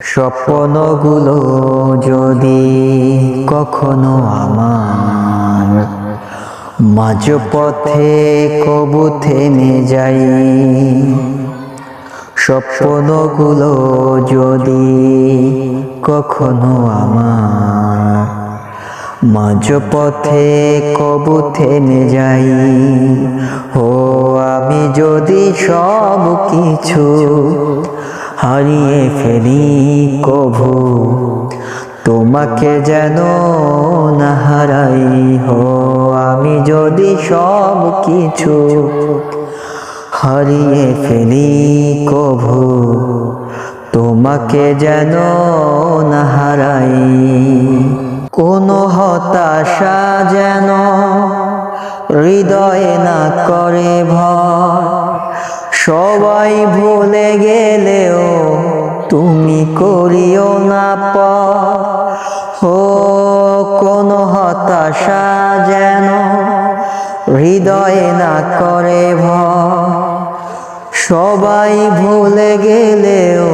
স্বপ্নগুলো যদি কখনো আমার মাঝপথে কবু থেমে যাই, স্বপ্নগুলো যদি কখনো আমার মাঝপথে কবু থেমে যাই, ও আমি যদি সব কিছু হারিয়ে ফেলি কভু, তোমাকে যেন না হারাই। হো আমি যদি সব কিছু হারিয়ে ফেলি কভু, তোমাকে যেন না হারাই। কোনো হতাশা যেন হৃদয়ে না করে ভয়, সবাই ভুলে গেলেও তুমি করিও না পর। ও কোনো হতাশা যেন হৃদয়ে না করে ভয়, সবাই ভুলে গেলেও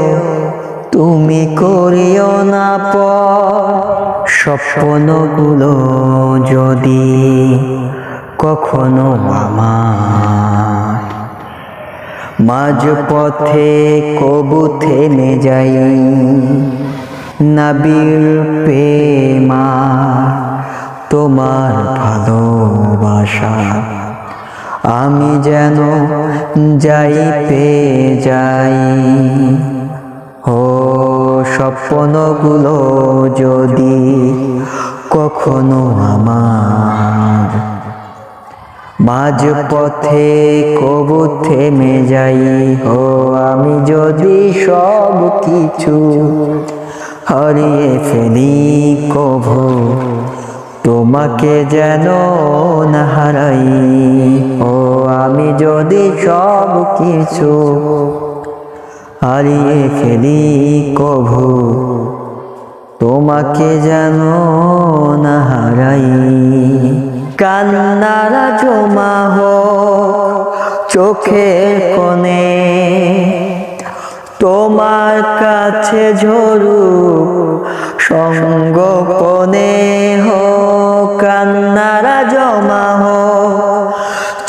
তুমি করিও না পর। স্বপ্নগুলো যদি কখনো আমার মাঝপথে কবু থেমে যাই, নবীর প্রেমা তোমার ভালোবাসা আমি যেন যাই পেয়ে যাই। ও স্বপ্নগুলো যদি কখনো আমার মাঝপথে কবু থেমে যাই, ও আমি যদি সব কিছু হারিয়ে ফেলি কভু, তোমাকে যেন না হারাই। ও আমি যদি সব কিছু হারিয়ে ফেলি কভু, তোমাকে যেন না হারাই। কান্নারা জমা হোক চোখের কোণে, তোমার কাছে ঝরুক সঙ্গোপনে। হোক কান্নারা জমা হোক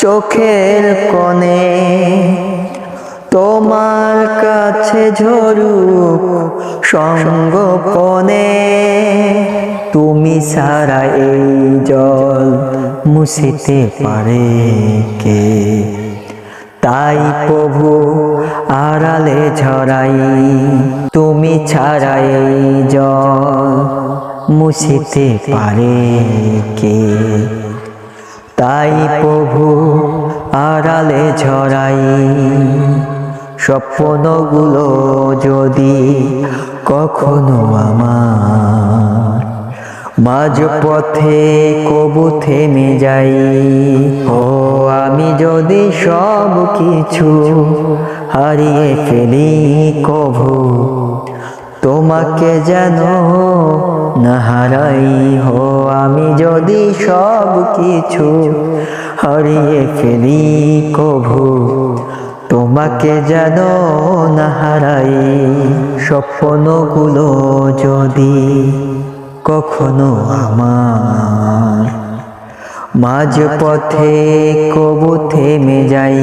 চোখের কোণে, তোমার কাছে ঝরুক সঙ্গোপনে। তুমি ছাড়া এই জল মুছিতে পারে কে, তাই প্রভু আড়ালে ঝরাই। তুমি ছাড়া এই জল মুছিতে পারে কে, তাই প্রভু আড়ালে ঝরাই। স্বপ্নগুলো যদি কখনো আমার মাঝপথে কবু থেমে যাই, ও আমি যদি সব কিছু হারিয়ে ফেলি কভু, তোমাকে যেন না হারাই। হো আমি যদি সব কিছু হারিয়ে ফেলি কভু, তোমাকে যেন না হারাই। স্বপ্নগুলো যদি কখনো আমার মাঝপথে কবু থেমে যাই,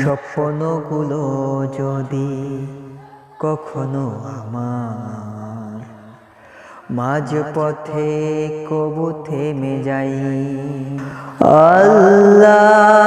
স্বপ্নগুলো যদি কখনো আমার মাঝপথে কবু থেমে যাই। আল্লাহ।